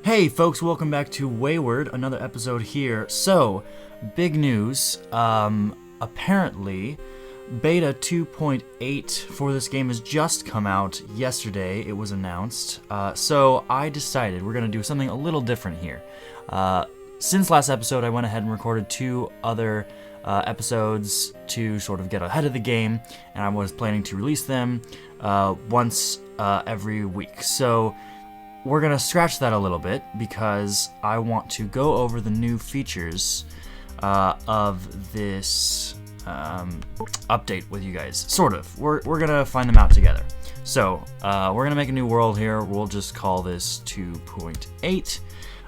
Hey folks, welcome back to Wayward, another episode here. So, big news, apparently beta 2.8 for this game has just come out yesterday. It was announced. So I decided we're going to do something a little different here. Since last episode, I went ahead and recorded two other episodes to sort of get ahead of the game, and I was planning to release them once every week. So we're going to scratch that a little bit because I want to go over the new features of this update with you guys. Sort of. We're going to find them out together. So we're going to make a new world here. We'll just call this 2.8.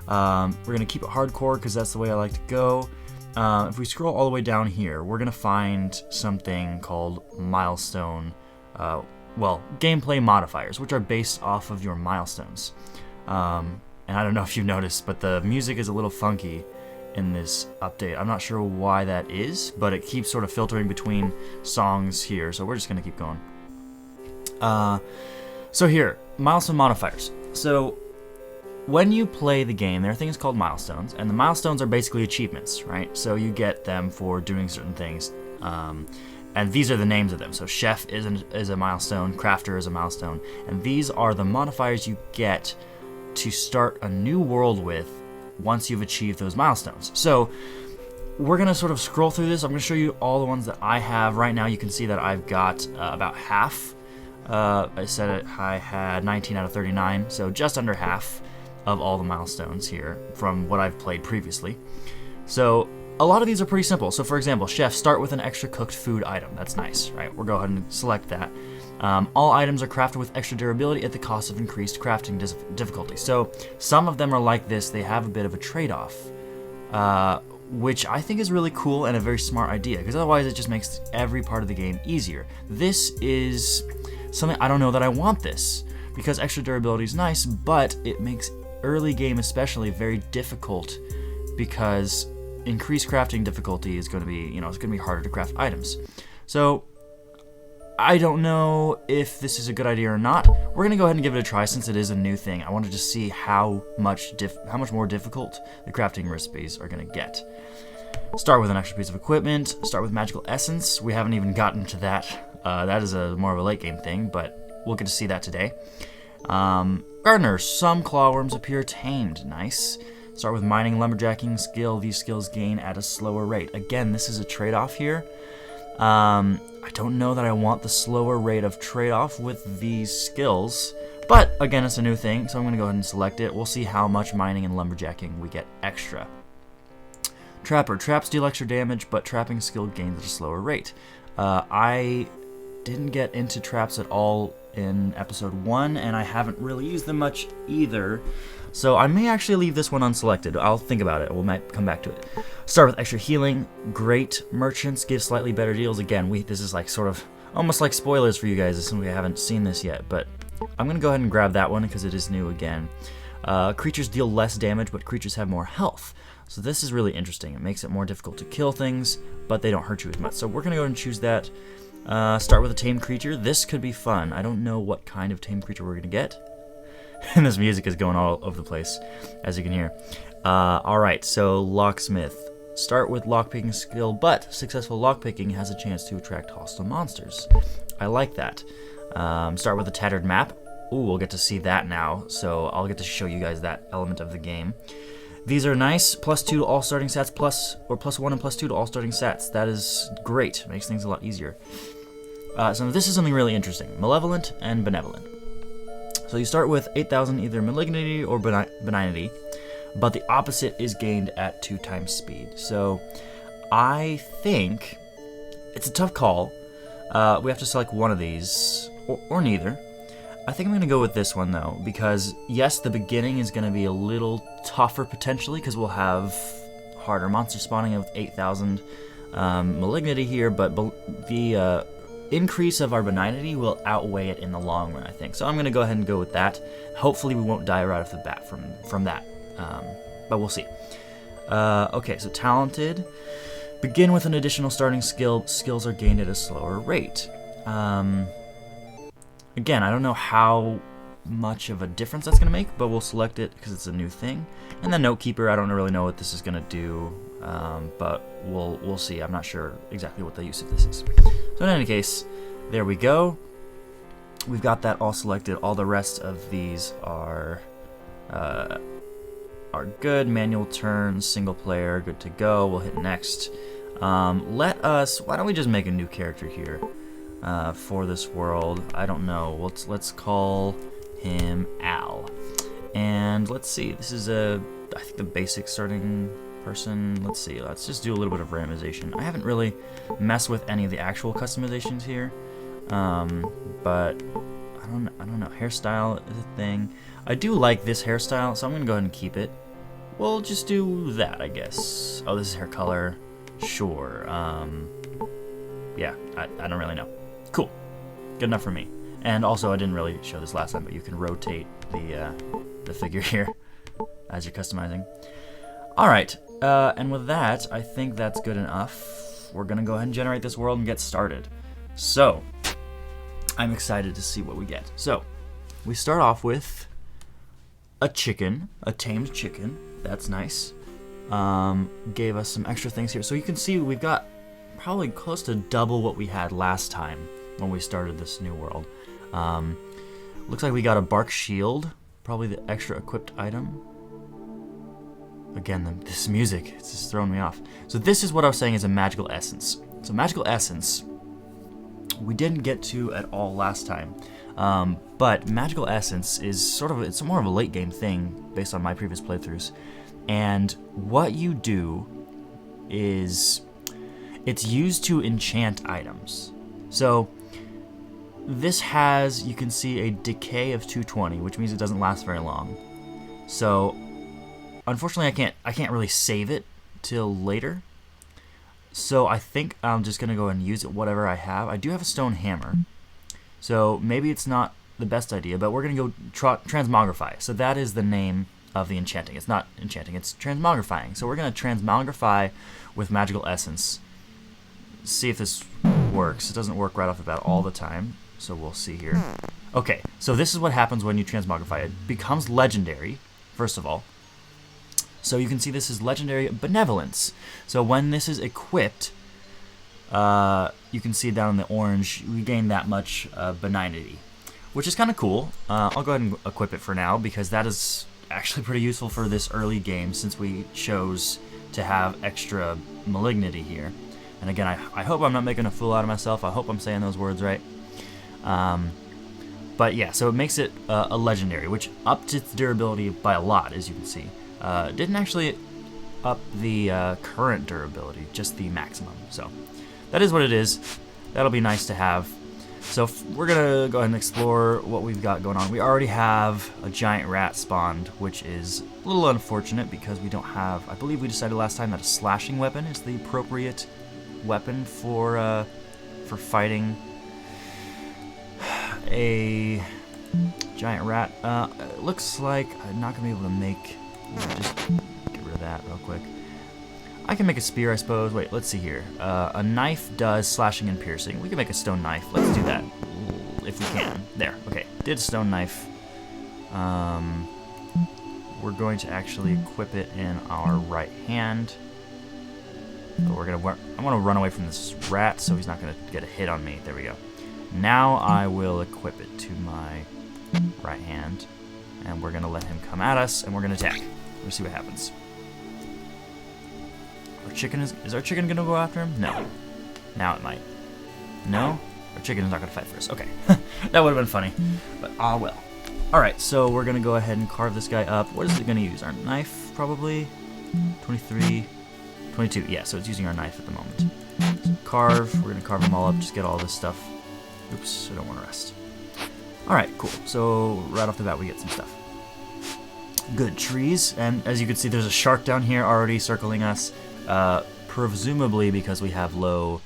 We're going to keep it hardcore because that's the way I like to go. If we scroll all the way down here, we're going to find something called milestone, gameplay modifiers, which are based off of your milestones. And I don't know if you've noticed, but the music is a little funky in this update. I'm not sure why that is, but it keeps sort of filtering between songs here, so we're just going to keep going. So here, milestone modifiers. So when you play the game, there are things called milestones, and the milestones are basically achievements, right? So you get them for doing certain things, and these are the names of them. So Chef is a milestone, Crafter is a milestone, and these are the modifiers you get to start a new world with once you've achieved those milestones. So we're going to sort of scroll through this. I'm going to show you all the ones that I have. Right now you can see that I've got about half. I said I had 19 out of 39, so just under half of all the milestones here from what I've played previously. So a lot of these are pretty simple. So for example, Chef, start with an extra cooked food item. That's nice, right? We'll go ahead and select that. All items are crafted with extra durability at the cost of increased crafting difficulty. So some of them are like this. They have a bit of a trade-off, which I think is really cool and a very smart idea, because otherwise it just makes every part of the game easier. This is something I don't know that I want this, because extra durability is nice, but it makes early game especially very difficult, because increased crafting difficulty is going to be, it's going to be harder to craft items. So I don't know if this is a good idea or not. We're going to go ahead and give it a try since it is a new thing. I wanted to see how much more difficult the crafting recipes are going to get. Start with an extra piece of equipment. Start with magical essence. We haven't even gotten to that. That is more of a late game thing, but we'll get to see that today. Gardener, some clawworms appear tamed. Nice. Start with mining, lumberjacking skill. These skills gain at a slower rate. Again, this is a trade-off here. I don't know that I want the slower rate of trade-off with these skills, but again, it's a new thing, so I'm going to go ahead and select it. We'll see how much mining and lumberjacking we get extra. Trapper. Traps deal extra damage, but trapping skill gains at a slower rate. I didn't get into traps at all in episode 1, and I haven't really used them much either, so I may actually leave this one unselected. I'll think about it. We might come back to it. Start with extra healing. Great. Merchants give slightly better deals. Again, this is like sort of almost like spoilers for you guys since we haven't seen this yet, but I'm going to go ahead and grab that one because it is new again. Creatures deal less damage, but creatures have more health. So this is really interesting. It makes it more difficult to kill things, but they don't hurt you as much. So we're going to go ahead and choose that. Start with a tame creature. This could be fun. I don't know what kind of tame creature we're going to get. And this music is going all over the place, as you can hear. Alright, so Locksmith. Start with lockpicking skill, but successful lockpicking has a chance to attract hostile monsters. I like that. Start with a tattered map. Ooh, we'll get to see that now, so I'll get to show you guys that element of the game. These are nice. +2 to all starting stats, +1 and +2 to all starting stats. That is great. Makes things a lot easier. So this is something really interesting. Malevolent and Benevolent. So you start with 8,000 either Malignity or Benignity, but the opposite is gained at 2 times speed. So I think it's a tough call. We have to select one of these, or neither. I think I'm going to go with this one, though, because, yes, the beginning is going to be a little tougher, potentially, because we'll have harder monster spawning with 8,000 Malignity here, but the increase of our Benignity will outweigh it in the long run, I think. So I'm going to go ahead and go with that. Hopefully we won't die right off the bat from that, but we'll see. Okay, so Talented. Begin with an additional starting skill. Skills are gained at a slower rate. Again, I don't know how much of a difference that's going to make, but we'll select it because it's a new thing. And then Note Keeper, I don't really know what this is going to do, but we'll see. I'm not sure exactly what the use of this is. So in any case, there we go. We've got that all selected. All the rest of these are good. Manual turns, single player, good to go. We'll hit next. Why don't we just make a new character here for this world? I don't know. Let's call him Al. And let's see. This is I think the basic starting person. Let's see. Let's just do a little bit of randomization. I haven't really messed with any of the actual customizations here, but I don't know. Hairstyle is a thing. I do like this hairstyle, so I'm gonna go ahead and keep it. We'll just do that, I guess. Oh, this is hair color. Sure. Yeah, I don't really know. Cool. Good enough for me. And also, I didn't really show this last time, but you can rotate the figure here as you're customizing. All right, and with that, I think that's good enough. We're gonna go ahead and generate this world and get started. So, I'm excited to see what we get. So, we start off with a chicken, a tamed chicken. That's nice. Gave us some extra things here. So you can see we've got probably close to double what we had last time when we started this new world. Looks like we got a bark shield, probably the extra equipped item. Again, this music, it's just throwing me off. So this is what I was saying is a magical essence. So magical essence, we didn't get to at all last time. But magical essence is it's more of a late game thing based on my previous playthroughs. And what you do is it's used to enchant items. So this has, you can see, a decay of 220, which means it doesn't last very long. So unfortunately I can't really save it till later. So I think I'm just gonna go and use it whatever I have. I do have a stone hammer. So maybe it's not the best idea, but we're going to go transmogrify. So that is the name of the enchanting. It's not enchanting, it's transmogrifying. So we're going to transmogrify with magical essence. See if this works. It doesn't work right off the bat all the time, so we'll see here. Okay, so this is what happens when you transmogrify. It becomes legendary, first of all. So you can see this is legendary benevolence. So when this is equipped, you can see down in the orange, we gain that much benignity, which is kind of cool. I'll go ahead and equip it for now because that is actually pretty useful for this early game since we chose to have extra malignity here. And again, I hope I'm not making a fool out of myself. I hope I'm saying those words right. But yeah, so it makes it a legendary, which upped its durability by a lot, as you can see. Didn't actually up the current durability, just the maximum. So that is what it is. That'll be nice to have. So we're gonna go ahead and explore what we've got going on. We already have a giant rat spawned, which is a little unfortunate because we don't have, I believe we decided last time that a slashing weapon is the appropriate weapon for fighting a giant rat. It looks like I'm not gonna be able to make, just get rid of that real quick. I can make a spear, I suppose. Wait, let's see here. A knife does slashing and piercing. We can make a stone knife. Let's do that if we can. There. Okay. Did a stone knife. We're going to actually equip it in our right hand. But we're gonna. I want to run away from this rat so he's not gonna get a hit on me. There we go. Now I will equip it to my right hand, and we're gonna let him come at us, and we're gonna attack. We'll see what happens. Our chicken is our chicken gonna go after him? No. Now it might. No? Our chicken is not gonna fight for us. Okay. That would have been funny. But ah well. Alright, so we're gonna go ahead and carve this guy up. What is it gonna use? Our knife, probably? 23, 22. Yeah, so it's using our knife at the moment. So carve, we're gonna carve them all up, just get all this stuff. Oops, I don't wanna rest. Alright, cool. So right off the bat we get some stuff. Good trees, and as you can see there's a shark down here already circling us. Presumably because we have low,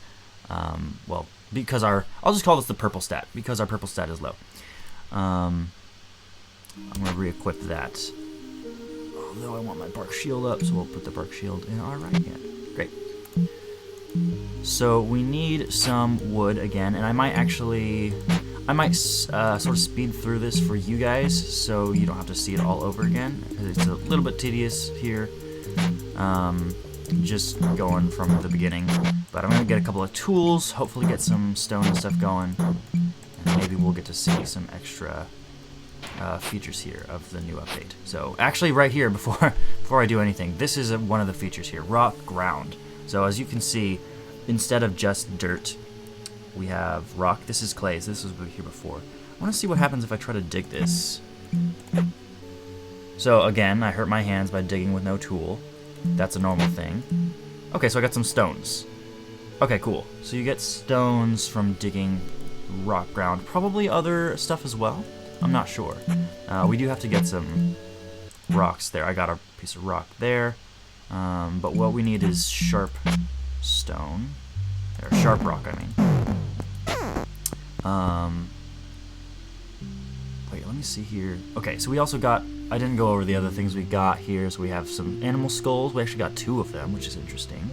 well, because I'll just call this the purple stat, because our purple stat is low. I'm going to re-equip that. Although I want my bark shield up, so we'll put the bark shield in our right hand. Great. So we need some wood again, and I might actually, I might sort of speed through this for you guys so you don't have to see it all over again. It's a little bit tedious here, just going from the beginning. But I'm going to get a couple of tools, hopefully get some stone and stuff going, and maybe we'll get to see some extra features here of the new update. So actually right here, before I do anything, this is one of the features here, rock ground. So as you can see, instead of just dirt, we have rock. This is clay, so this was here before. I want to see what happens if I try to dig this. So again, I hurt my hands by digging with no tool. That's a normal thing. Okay, so I got some stones. Okay, cool. So you get stones from digging rock ground. Probably other stuff as well. I'm not sure. We do have to get some rocks there. I got a piece of rock there. But what we need is sharp stone. Or sharp rock, I mean. Wait, let me see here. Okay, so we also got, I didn't go over the other things we got here. So we have some animal skulls. We actually got 2 of them, which is interesting.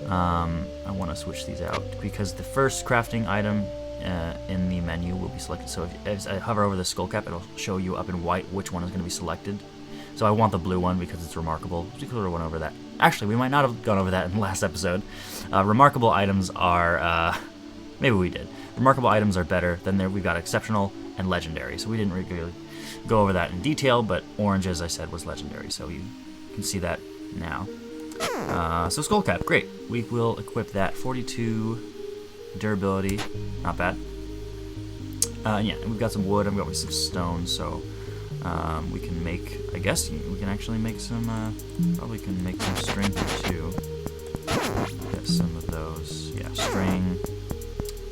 I want to switch these out because the first crafting item in the menu will be selected. So if I hover over the skull cap, it'll show you up in white which one is going to be selected. So I want the blue one because it's remarkable. We could have went over that. Actually, we might not have gone over that in the last episode. Remarkable items are, maybe we did. Remarkable items are better. Then there we've got exceptional and legendary. So we didn't really go over that in detail, but orange, as I said, was legendary. So you can see that now. So skull cap, great. We will equip that. 42 durability, not bad. Yeah, and we've got some wood. I've got some stone, so we can make. I guess we can actually make some. Probably can make some string here too. Get some of those. Yeah, string.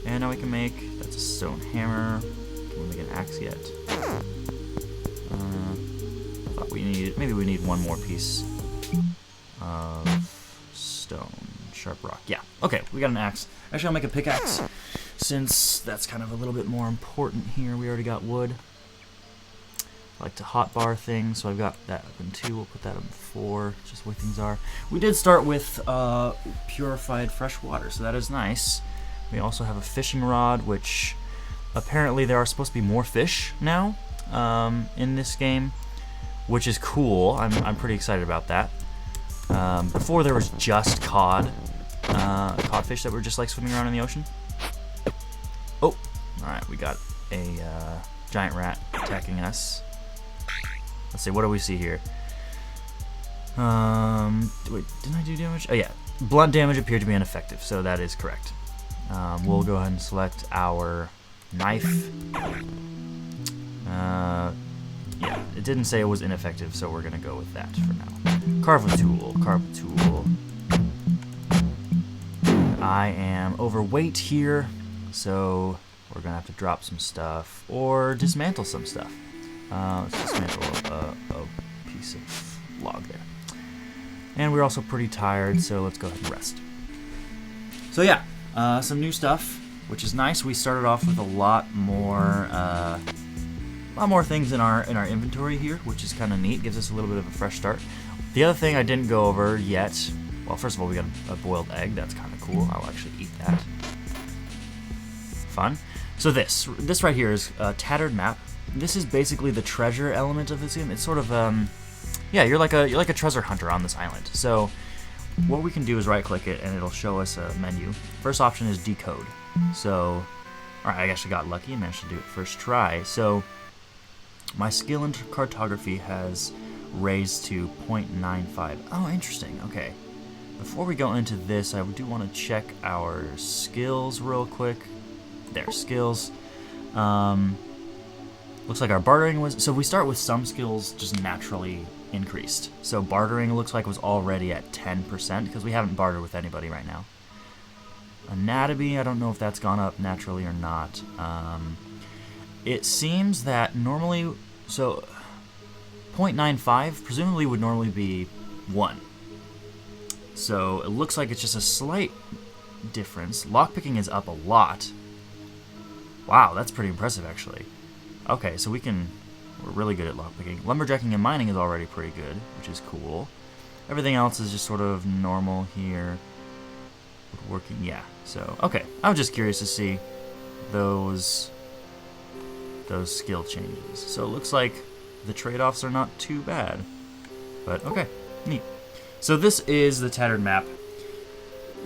And now we can make. That's a stone hammer. Can we make an axe yet? I thought we need. Maybe we need one more piece of stone, sharp rock. Yeah. Okay, we got an axe. Actually, I'll make a pickaxe since that's kind of a little bit more important here. We already got wood. I like to hotbar things, so I've got that up in 2. We'll put that on 4, just the way things are. We did start with purified fresh water, so that is nice. We also have a fishing rod, which apparently there are supposed to be more fish now in this game, which is cool. I'm pretty excited about that. Before there was just codfish that were just like swimming around in the ocean. Oh, alright, we got a giant rat attacking us. Let's see, what do we see here? Wait, didn't I do damage? Oh yeah, blunt damage appeared to be ineffective, so that is correct. We'll go ahead and select our knife. Yeah, it didn't say it was ineffective, so we're gonna go with that for now. Carve a tool, carve a tool. I am overweight here, so we're gonna have to drop some stuff or dismantle some stuff. Let's dismantle a piece of log there. And we're also pretty tired, so let's go ahead and rest. So yeah, some new stuff, which is nice. We started off with a lot more things in our inventory here, which is kind of neat. Gives us a little bit of a fresh start. The other thing I didn't go over yet, well, first of all, we got a boiled egg. That's kind of cool. I'll actually eat that. Fun. So this right here is a tattered map. This is basically the treasure element of this game. It's sort of yeah, you're like a treasure hunter on this island. So what we can do is right-click it, and it'll show us a menu. First option is decode. So, all right, I actually got lucky and managed to do it first try. So my skill in cartography has raised to 0.95. Oh, interesting. Okay. Before we go into this, I do want to check our skills real quick. There, skills. Looks like our bartering was... So we start with some skills just naturally increased. So bartering looks like was already at 10% because we haven't bartered with anybody right now. Anatomy, I don't know if that's gone up naturally or not. It seems that normally... So 0.95 presumably would normally be 1. So it looks like it's just a slight difference. Lockpicking is up a lot. Wow, that's pretty impressive actually. Okay, so we're really good at lockpicking. Lumberjacking and mining is already pretty good, which is cool. Everything else is just sort of normal here. Woodworking, yeah. So, okay. I was just curious to see those those skill changes. So it looks like the trade-offs are not too bad. But okay, neat. So this is the tattered map.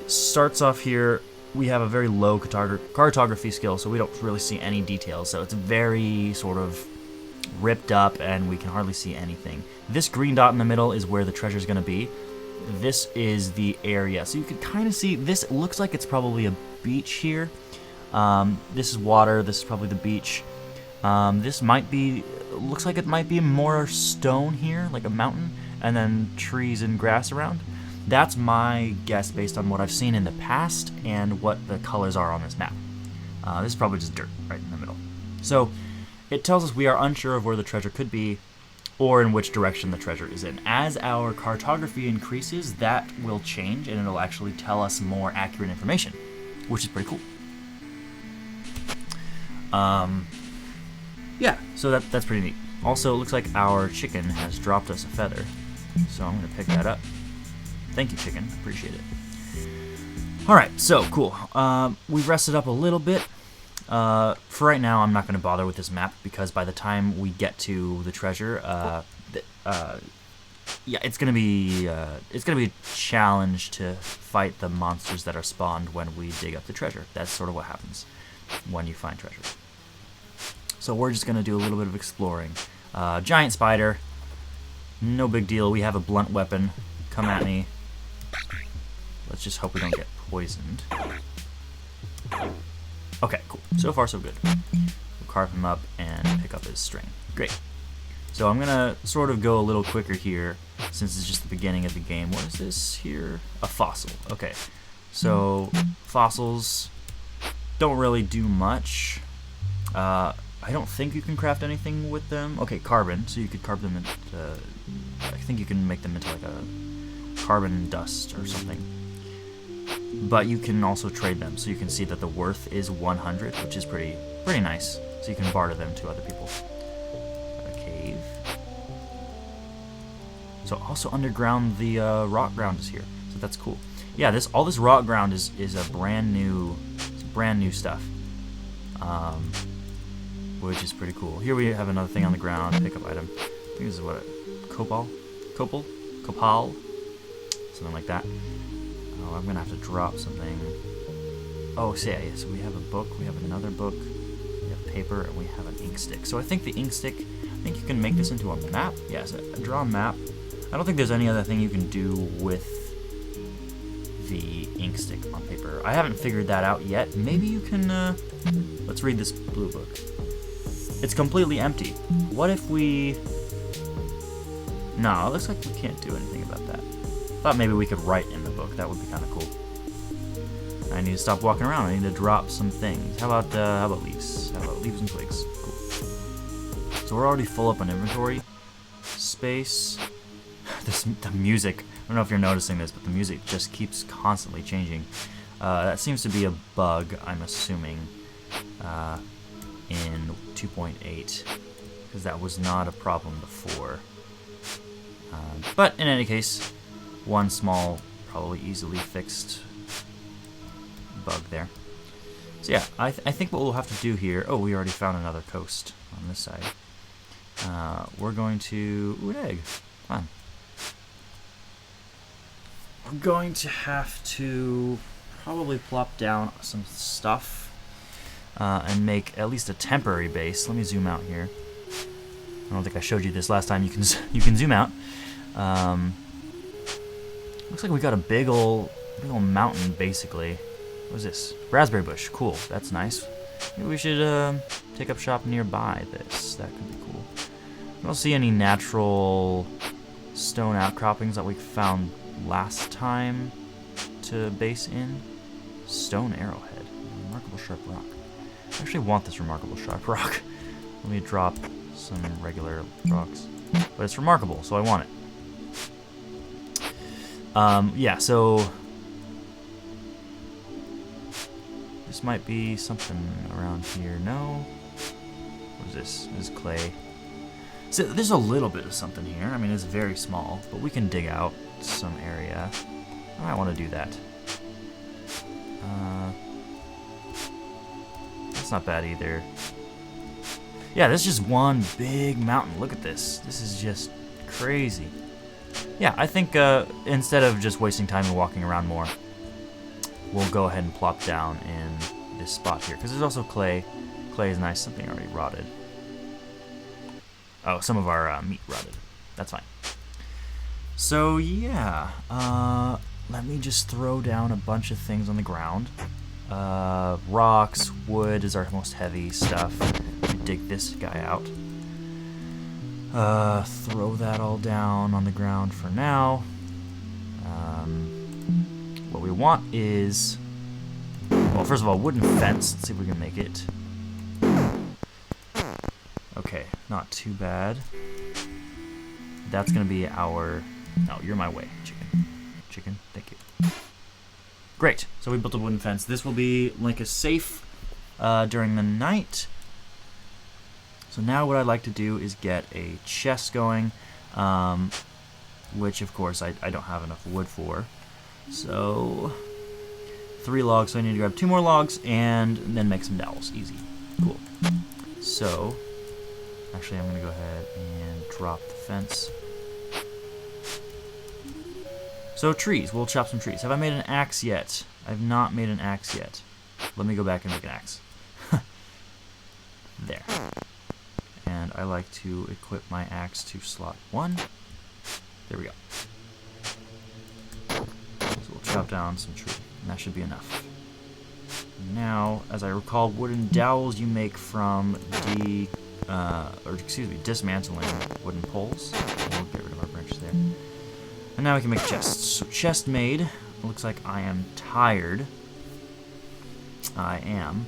It starts off here. We have a very low cartography skill, so we don't really see any details. So it's very sort of ripped up, and we can hardly see anything. This green dot in the middle is where the treasure is going to be. This is the area. So you can kind of see, this looks like it's probably a beach here. This is water. This is probably the beach. This might be, looks like it might be more stone here, like a mountain, and then trees and grass around. That's my guess based on what I've seen in the past and what the colors are on this map. This is probably just dirt right in the middle. So it tells us we are unsure of where the treasure could be or in which direction the treasure is in. As our cartography increases, that will change and it'll actually tell us more accurate information, which is pretty cool. Yeah, so that's pretty neat. Also, it looks like our chicken has dropped us a feather, so I'm going to pick that up. Thank you, chicken. Appreciate it. Alright, so cool. We've rested up a little bit. For right now, I'm not going to bother with this map because by the time we get to the treasure, yeah, it's gonna be a challenge to fight the monsters that are spawned when we dig up the treasure. That's sort of what happens when you find treasure. So we're just gonna do a little bit of exploring. Giant spider, no big deal. We have a blunt weapon. Come at me. Let's just hope we don't get poisoned. Okay, cool. So far, so good. We'll carve him up and pick up his string. Great. So I'm gonna sort of go a little quicker here since it's just the beginning of the game. What is this here? A fossil. Okay. So fossils don't really do much. I don't think you can craft anything with them. Okay, carbon. So you could carve them into, I think you can make them into like a carbon dust or something. But you can also trade them, so you can see that the worth is 100, which is pretty nice. So you can barter them to other people. A cave. So also underground, the rock ground is here, so that's cool. Yeah, all this rock ground is a brand new stuff, which is pretty cool. Here we have another thing on the ground. Pick up item. I think this is what copal, something like that. Oh, I'm gonna have to drop something. Oh, so yeah, so we have a book, we have another book, we have paper, and we have an ink stick. So I think the ink stick, I think you can make this into a map. Yeah, so draw a map. I don't think there's any other thing you can do with the ink stick on paper. I haven't figured that out yet. Maybe you can, let's read this blue book. It's completely empty. What if we... No, it looks like we can't do anything about that. Thought maybe we could write in the book. That would be kind of cool. I need to stop walking around. I need to drop some things. How about leaves? How about leaves and twigs? Cool. So we're already full up on inventory space. The music. I don't know if you're noticing this, but the music just keeps constantly changing. That seems to be a bug, I'm assuming, in 2.8, because that was not a problem before. But in any case, one small, probably easily fixed bug there. So yeah, I think what we'll have to do here... Oh, we already found another coast on this side. We're going to... Ooh, an egg. Fun. We're going to have to probably plop down some stuff and make at least a temporary base. Let me zoom out here. I don't think I showed you this last time. You can zoom out. Looks like we got a big ol' mountain, basically. What is this? Raspberry bush. Cool. That's nice. Maybe we should take up shop nearby this. That could be cool. I don't see any natural stone outcroppings that we found last time to base in. Stone arrowhead. Remarkable sharp rock. I actually want this remarkable sharp rock. Let me drop some regular rocks. But it's remarkable, so I want it. Yeah, so this might be something around here. No? What is this? This is clay. So there's a little bit of something here. I mean, it's very small, but we can dig out some area. I might want to do that. That's not bad either. Yeah, this is just one big mountain. Look at this. This is just crazy. Yeah, I think instead of just wasting time and walking around more, we'll go ahead and plop down in this spot here. Because there's also clay. Clay is nice. Something already rotted. Oh, some of our meat rotted. That's fine. So, yeah. Let me just throw down a bunch of things on the ground. Rocks, wood is our most heavy stuff. Dig this guy out. Throw that all down on the ground for now. What we want is, well, first of all, wooden fence. Let's see if we can make it. Okay, not too bad. That's gonna be our, no, you're my way, chicken. Chicken, thank you. Great, so we built a wooden fence. This will be like a safe during the night. So now what I'd like to do is get a chest going, which of course I don't have enough wood for. So 3 logs, so I need to grab 2 more logs and then make some dowels. Easy. Cool. So actually I'm gonna go ahead and drop the fence. So trees, we'll chop some trees. Have I made an axe yet? I've not made an axe yet. Let me go back and make an axe. There. And I like to equip my axe to slot 1. There we go. So we'll chop down some tree, and that should be enough. Now, as I recall, wooden dowels you make from dismantling wooden poles. We'll get rid of our branches there. And now we can make chests. So chest made. It looks like I am tired. I am.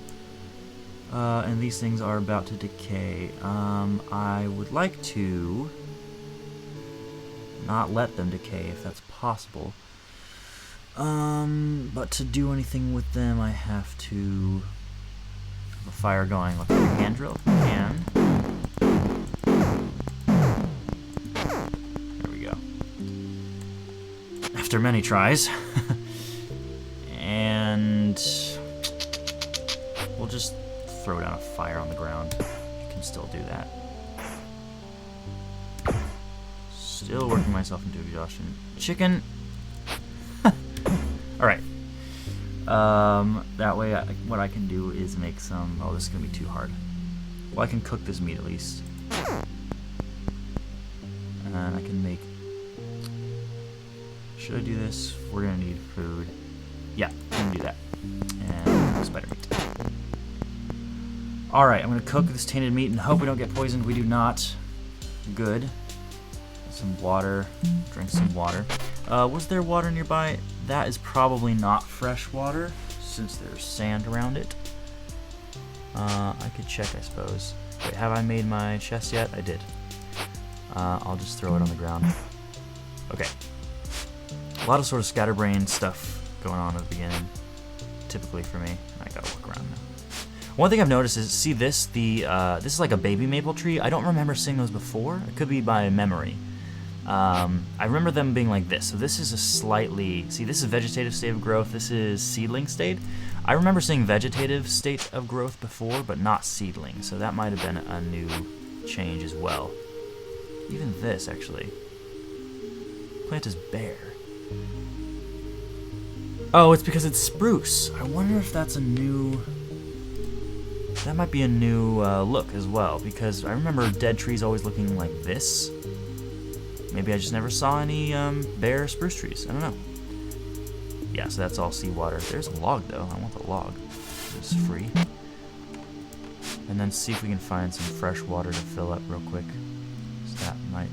And these things are about to decay. I would like to not let them decay if that's possible. But to do anything with them, I have to have a fire going with a hand drill. And there we go. After many tries. And we'll just throw down a fire on the ground. You can still do that. Still working myself into exhaustion. Chicken. Alright. That way, what I can do is make some... Oh, this is going to be too hard. Well, I can cook this meat at least. And I can make... Should I do this? We're going to need food. Yeah, I'm going to do that. And spider meat. Alright, I'm going to cook this tainted meat and hope we don't get poisoned. We do not. Good. Some water. Drink some water. Was there water nearby? That is probably not fresh water, since there's sand around it. I could check, I suppose. Wait, have I made my chest yet? I did. I'll just throw it on the ground. Okay. A lot of sort of scatterbrain stuff going on at the beginning, typically for me. I gotta look around now. One thing I've noticed is, see this? This is like a baby maple tree. I don't remember seeing those before. It could be by memory. I remember them being like this. So this is a slightly... See, this is vegetative state of growth. This is seedling state. I remember seeing vegetative state of growth before, but not seedling. So that might have been a new change as well. Even this, actually. Plant is bare. Oh, it's because it's spruce. I wonder if that's a new... That might be a new look as well, because I remember dead trees always looking like this. Maybe I just never saw any bare spruce trees. I don't know. Yeah, so that's all seawater. There's a log, though. I want the log. It's free. And then see if we can find some fresh water to fill up real quick. So that might...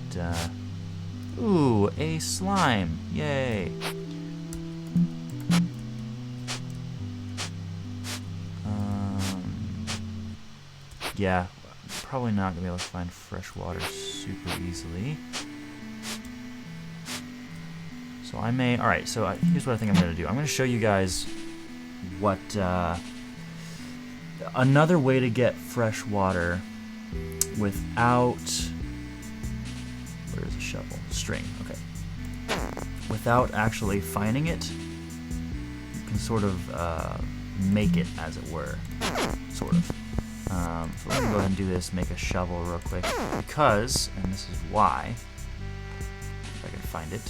Ooh, a slime. Yay. Yeah, probably not going to be able to find fresh water super easily. So I may... Alright, so here's what I think I'm going to do. I'm going to show you guys what... another way to get fresh water without... Where's the shovel? String, okay. Without actually finding it, you can sort of make it, as it were. Sort of. So let me go ahead and do this, make a shovel real quick, because, and this is why, if I can find it.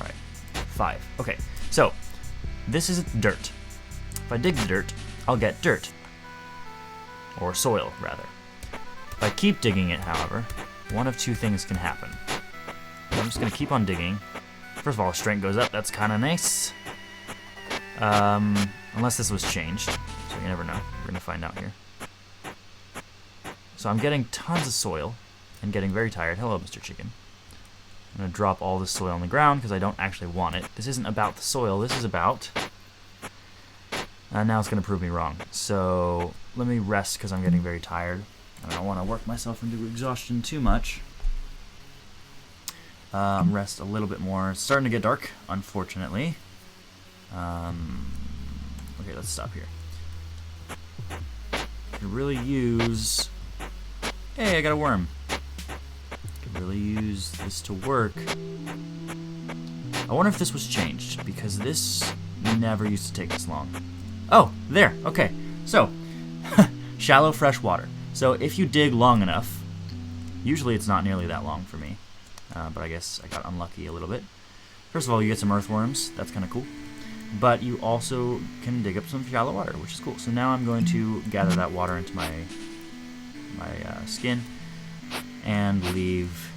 All right, 5. Okay, so this is dirt. If I dig the dirt, I'll get dirt, or soil, rather. If I keep digging it, however, one of two things can happen. I'm just going to keep on digging. First of all, strength goes up. That's kind of nice. Unless this was changed. So you never know. We're going to find out here. So I'm getting tons of soil and getting very tired. Hello, Mr. Chicken. I'm going to drop all this soil on the ground because I don't actually want it. This isn't about the soil. This is about... now it's going to prove me wrong. So let me rest because I'm getting very tired. I don't want to work myself into exhaustion too much. Rest a little bit more. It's starting to get dark, unfortunately. Okay, let's stop here. Could really use... Hey, I got a worm. Could really use this to work. I wonder if this was changed, because this never used to take this long. Oh, there. Okay. So, shallow fresh water. So if you dig long enough, usually it's not nearly that long for me, but I guess I got unlucky a little bit. First of all, you get some earthworms. That's kind of cool. But you also can dig up some shallow water, which is cool. So now I'm going to gather that water into my skin and leave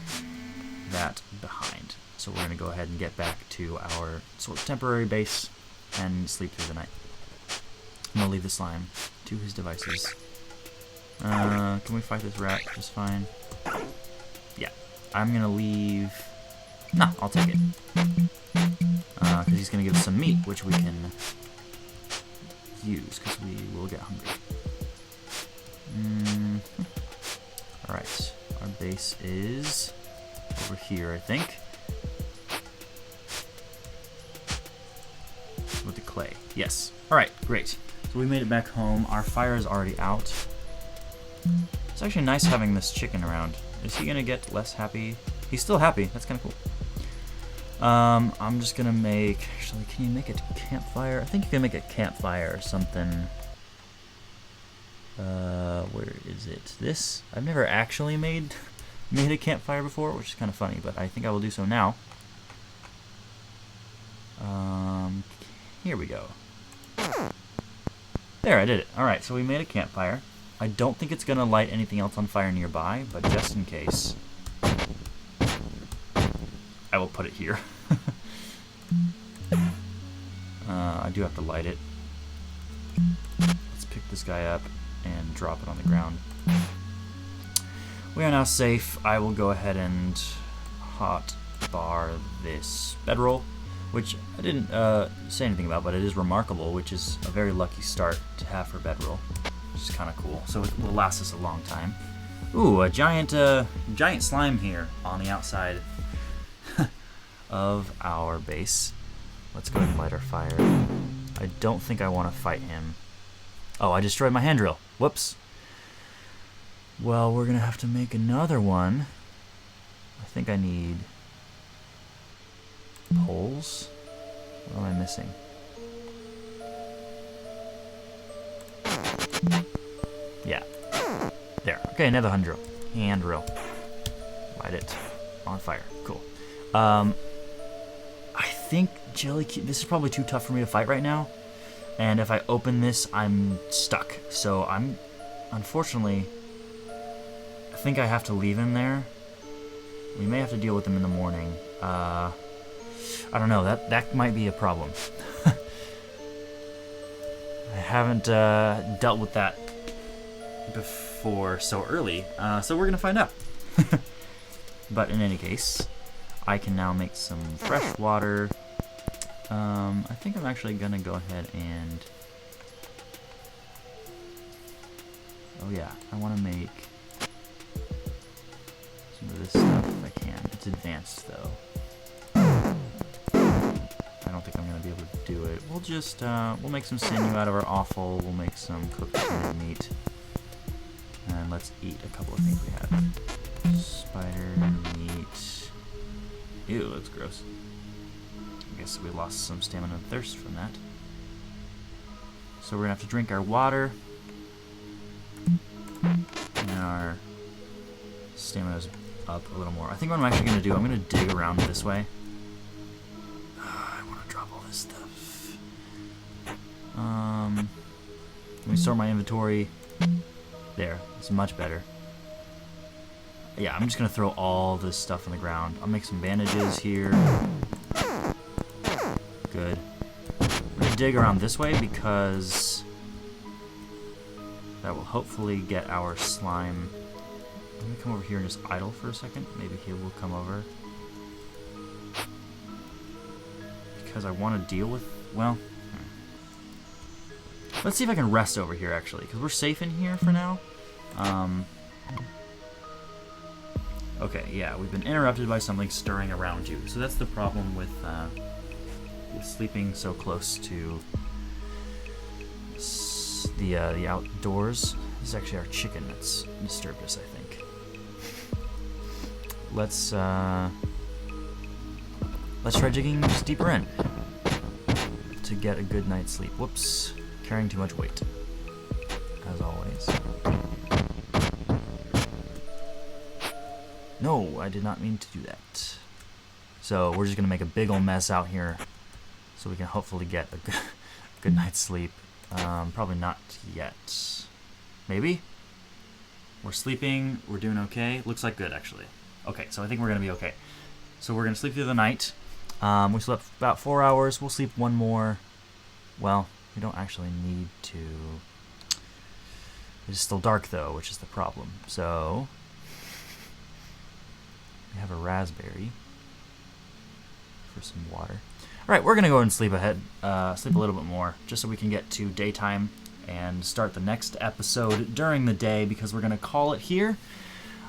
that behind. So we're going to go ahead and get back to our sort of temporary base and sleep through the night. I'm going to leave the slime to his devices. Can we fight this rat just fine? Yeah. I'm going to leave... No, I'll take it. Because he's going to give us some meat, which we can use, because we will get hungry. Alright. Our base is over here, I think. With the clay. Yes. Alright, great. So we made it back home. Our fire is already out. It's actually nice having this chicken around. Is he gonna get less happy? He's still happy. That's kind of cool. I'm just gonna make... Actually, can you make a campfire? I think you can make a campfire or something. Where is it? This? I've never actually made a campfire before, which is kind of funny, but I think I will do so now. Here we go. There, I did it. Alright, so we made a campfire. I don't think it's going to light anything else on fire nearby, but just in case, I will put it here. I do have to light it. Let's pick this guy up and drop it on the ground. We are now safe. I will go ahead and hot bar this bedroll, which I didn't say anything about, but it is remarkable, which is a very lucky start to have for bedroll. Which is kind of cool. So it will last us a long time. Ooh, a giant slime here on the outside of our base. Let's go ahead and light our fire. I don't think I want to fight him. Oh, I destroyed my hand drill. Whoops. Well, we're going to have to make another one. I think I need poles. What am I missing? Yeah. There. Okay, another hand drill. Light it on fire. Cool. I think Jelly Cube... This is probably too tough for me to fight right now. And if I open this, I'm stuck. So I'm... Unfortunately... I think I have to leave him there. We may have to deal with him in the morning. I don't know. That might be a problem. I haven't dealt with that before so early, so we're gonna find out. But in any case, I can now make some fresh water. I think I'm actually gonna go ahead and... Oh yeah, I want to make some of this stuff if I can. It's advanced though. I don't think I'm gonna be able to do it. We'll just we'll make some sinew out of our offal. We'll make some cooked meat, and let's eat a couple of things we have. Spider meat. Ew, that's gross. I guess we lost some stamina and thirst from that. So we're gonna have to drink our water. stamina's up a little more. I think what I'm actually going to do, I'm going to dig around this way. I want to drop all this stuff. Let me sort my inventory. There, it's much better. Yeah, I'm just going to throw all this stuff on the ground. I'll make some bandages here. Good. I'm going to dig around this way because that will hopefully get our slime. Let me come over here and just idle for a second. Maybe he will come over. Because I want to deal with, well, let's see if I can rest over here actually, because we're safe in here for now. Okay, yeah, we've been interrupted by something stirring around you. So that's the problem with sleeping so close to the outdoors. This is actually our chicken that's disturbed us, I think. Let's try digging just deeper in to get a good night's sleep. Whoops, carrying too much weight, as always. No, I did not mean to do that. So we're just gonna make a big old mess out here so we can hopefully get a good night's sleep. Probably not yet. Maybe? We're sleeping, we're doing okay. Looks like good, actually. Okay, so I think we're gonna be okay. So we're gonna sleep through the night. We slept about 4 hours. We'll sleep one more. Well, we don't actually need to. It's still dark though, which is the problem. So we have a raspberry for some water. All right, we're gonna go and sleep sleep a little bit more, just so we can get to daytime and start the next episode during the day, because we're gonna call it here.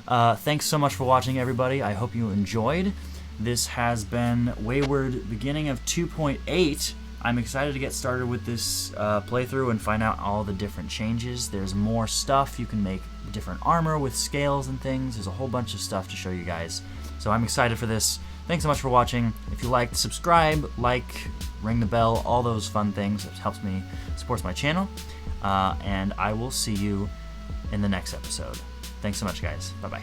Thanks so much for watching, everybody. I hope you enjoyed. This has been Wayward, beginning of 2.8. I'm excited to get started with this playthrough and find out all the different changes. There's more stuff. You can make different armor with scales and things. There's a whole bunch of stuff to show you guys. So I'm excited for this. Thanks so much for watching. If you liked, subscribe, like, ring the bell, all those fun things. It helps me, supports my channel. And I will see you in the next episode. Thanks so much, guys. Bye-bye.